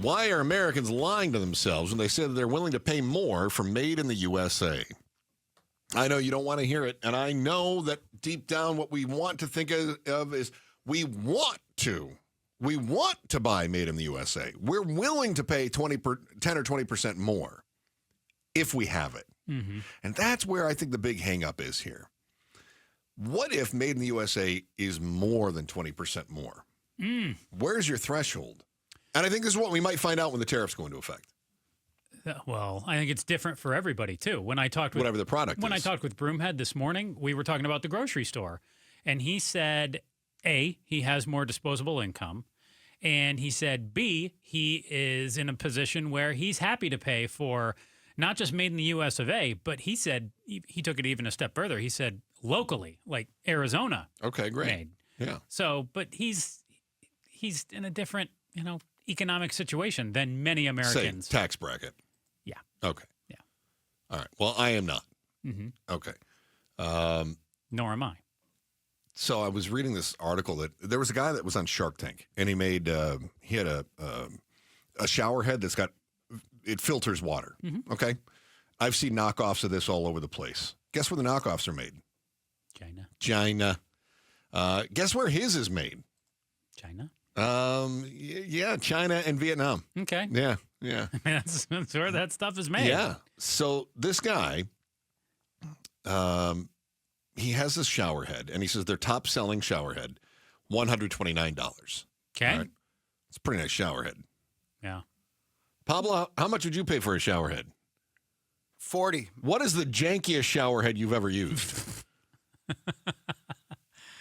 Why are Americans lying to themselves when they say that they're willing to pay more for made in the USA? I know you don't want to hear it, and I know that deep down what we want to think of is we want to buy made in the USA. We're willing to pay 10 or 20% more if we have it. Mm-hmm. And that's where I think the big hang-up is here. What if made in the USA is more than 20% more? Where's your threshold? And I think this is what we might find out when the tariffs go into effect. Well, I think it's different for everybody, too. When I talked with whatever the product When is. I talked with Broomhead this morning, we were talking about the grocery store. And he said, A, he has more disposable income. And he said, B, he is in a position where he's happy to pay for not just made in the US of A, but he said, he took it even a step further. He said locally, like Arizona. Okay, great. Made. Yeah. So, but he's in a different, economic situation than many Americans. Say, tax bracket. Yeah. Okay. Yeah. All right. Well, I am not. Mm-hmm. Okay. Nor am I. So I was reading this article that there was a guy that was on Shark Tank, and he had a shower head that's it filters water. Mm-hmm. Okay. I've seen knockoffs of this all over the place. Guess where the knockoffs are made? China. Guess where his is made? China. Yeah, China and Vietnam. Okay. Yeah. That's where that stuff is made. Yeah. So this guy, he has this shower head, and he says their top selling shower head, $129. Okay. Right? It's a pretty nice shower head. Yeah. Pablo, how much would you pay for a shower head? $40. What is the jankiest shower head you've ever used?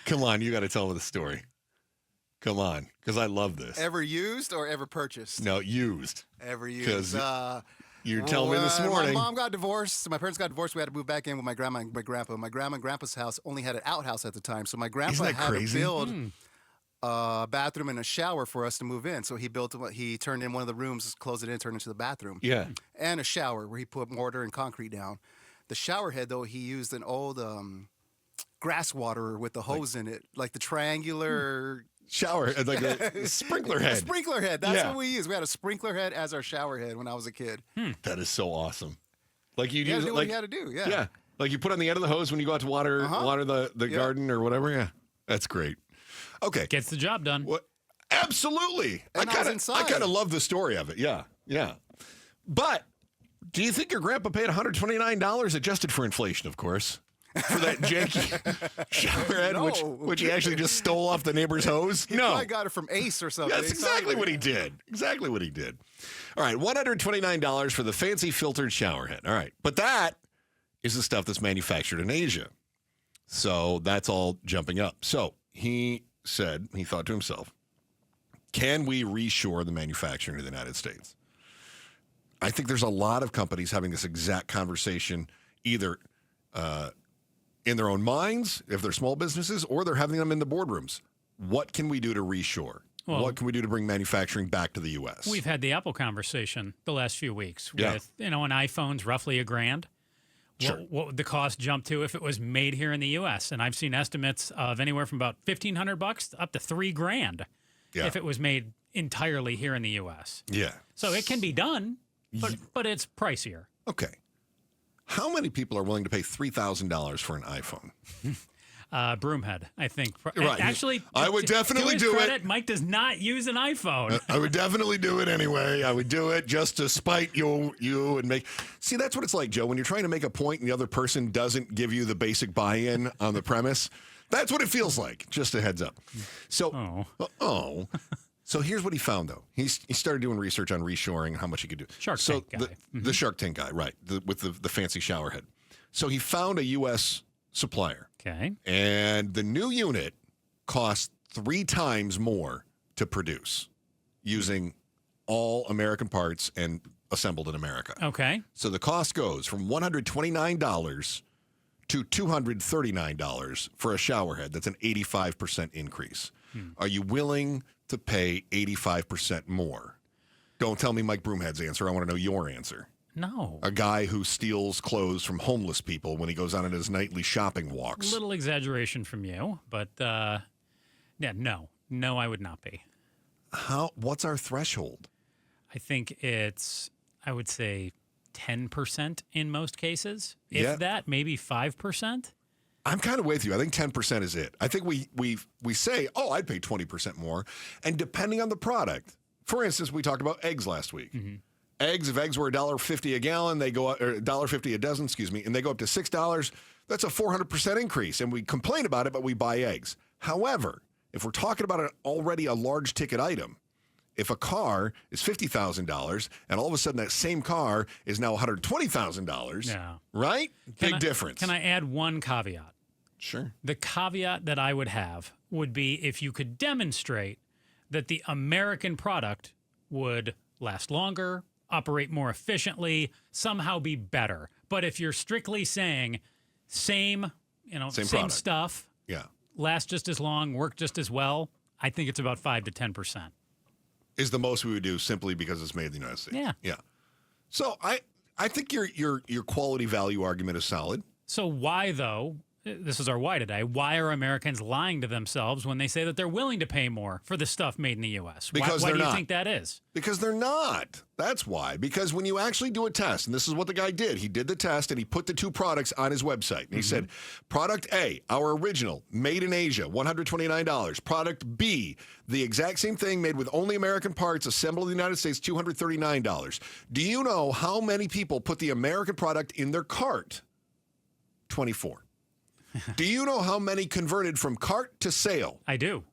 Come on, you got to tell me the story. Come on, because I love this. Ever used or ever purchased? No, used. Ever used. Because you tell me this morning. My mom got divorced. My parents got divorced. We had to move back in with my grandma and my grandpa. My grandma and grandpa's house only had an outhouse at the time. So my grandpa had to build a bathroom and a shower for us to move in. So he turned in one of the rooms, closed it in, turned it into the bathroom. Yeah. And a shower where he put mortar and concrete down. The shower head, though, he used an old grass waterer with the hose in it, like the triangular... Shower, like a sprinkler head. A sprinkler head. That's what we used. We had a sprinkler head as our shower head when I was a kid. That is so awesome. Like you do like what you had to do. Yeah. Yeah. Like you put on the end of the hose when you go out to water the garden or whatever. Yeah. That's great. Okay. Gets the job done. What? Absolutely. And I kind of love the story of it. Yeah. Yeah. But do you think your grandpa paid $129 adjusted for inflation, of course? For that janky shower head, which he actually just stole off the neighbor's hose? He probably got it from Ace or something. That's exactly what he did. Exactly what he did. All right, $129 for the fancy filtered shower head. All right, but that is the stuff that's manufactured in Asia. So that's all jumping up. So he thought to himself, can we reshore the manufacturing to the United States? I think there's a lot of companies having this exact conversation, either in their own minds, if they're small businesses, or they're having them in the boardrooms. What can we do to reshore? Well, what can we do to bring manufacturing back to the U.S.? We've had the Apple conversation the last few weeks with, an iPhone's roughly $1,000. Sure. What would the cost jump to if it was made here in the U.S.? And I've seen estimates of anywhere from about $1,500 up to $3,000 if it was made entirely here in the U.S. Yeah. So it can be done, but it's pricier. Okay. How many people are willing to pay $3,000 for an iPhone? Broomhead, I think. Right. Actually, I would definitely do it. Mike does not use an iPhone. I would definitely do it anyway. I would do it just to spite you and make. See, that's what it's like, Joe. When you're trying to make a point and the other person doesn't give you the basic buy-in on the premise, that's what it feels like. Just a heads up. So, So here's what he found, though. He started doing research on reshoring and how much he could do. Shark Tank guy. The Shark Tank guy, right, with the fancy shower head. So he found a U.S. supplier. Okay. And the new unit cost 3 times more to produce using all American parts and assembled in America. Okay. So the cost goes from $129 to $239 for a shower head. That's an 85% increase. Are you willing to pay 85% more? Don't tell me Mike Broomhead's answer. I want to know your answer. No. A guy who steals clothes from homeless people when he goes on his nightly shopping walks. Little exaggeration from you, but no. No, I would not be. What's our threshold? I think it's, I would say, 10% in most cases. If that, maybe 5%. I'm kind of with you. I think 10% is it. I think we say, oh, I'd pay 20% more. And depending on the product, for instance, we talked about eggs last week. Mm-hmm. Eggs, if eggs were $1.50 a gallon, they go up, or $1.50 a dozen, and they go up to $6, that's a 400% increase. And we complain about it, but we buy eggs. However, if we're talking about already a large ticket item, if a car is $50,000 and all of a sudden that same car is now $120,000, right? Big difference. Can I add one caveat? Sure. The caveat that I would have would be if you could demonstrate that the American product would last longer, operate more efficiently, somehow be better. But if you're strictly saying same stuff, last just as long, work just as well, I think it's about 5 to 10%. Is the most we would do simply because it's made in the United States. Yeah. Yeah. So I think your quality value argument is solid. So why, though, this is our why today, why are Americans lying to themselves when they say that they're willing to pay more for the stuff made in the U.S.? Because why they're do you not. think that is? Because they're not. That's why. Because when you actually do a test, and this is what the guy did. He did the test, and he put the two products on his website. And he said, product A, our original, made in Asia, $129. Product B, the exact same thing, made with only American parts, assembled in the United States, $239. Do you know how many people put the American product in their cart? 24. Do you know how many converted from cart to sale? I do.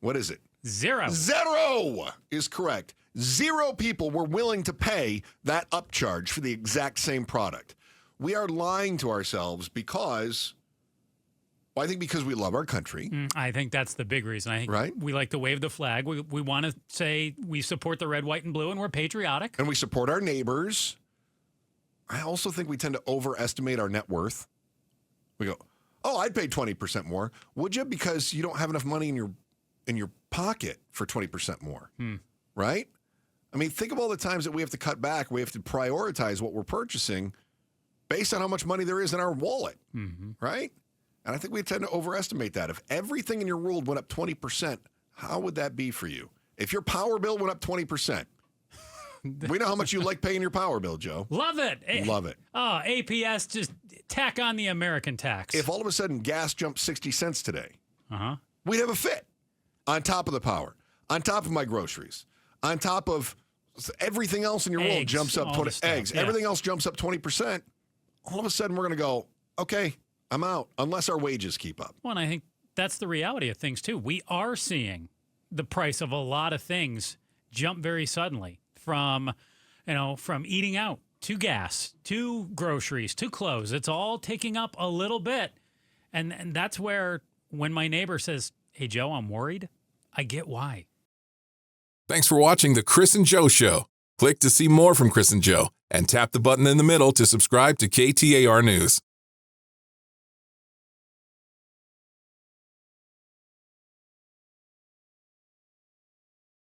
What is it? 0. 0 is correct. 0 people were willing to pay that upcharge for the exact same product. We are lying to ourselves because, well, I think because we love our country. I think that's the big reason. I think we like to wave the flag. We want to say we support the red, white, and blue, and we're patriotic. And we support our neighbors. I also think we tend to overestimate our net worth. We go, oh, I'd pay 20% more. Would you? Because you don't have enough money in your pocket for 20% more, right? I mean, think of all the times that we have to cut back. We have to prioritize what we're purchasing based on how much money there is in our wallet, right? And I think we tend to overestimate that. If everything in your world went up 20%, how would that be for you? If your power bill went up 20%, we know how much you like paying your power bill, Joe. Love it. Love it. Oh, APS, just tack on the American tax. If all of a sudden gas jumped 60 cents today, we'd have a fit on top of the power, on top of my groceries, on top of everything else in your world jumps up 20 eggs. Yeah. Everything else jumps up 20%. All of a sudden, we're going to go, okay, I'm out, unless our wages keep up. Well, and I think that's the reality of things, too. We are seeing the price of a lot of things jump very suddenly. From eating out to gas, to groceries, to clothes. It's all ticking up a little bit. And that's where when my neighbor says, hey, Joe, I'm worried, I get why. Thanks for watching The Chris and Joe Show. Click to see more from Chris and Joe and tap the button in the middle to subscribe to KTAR News.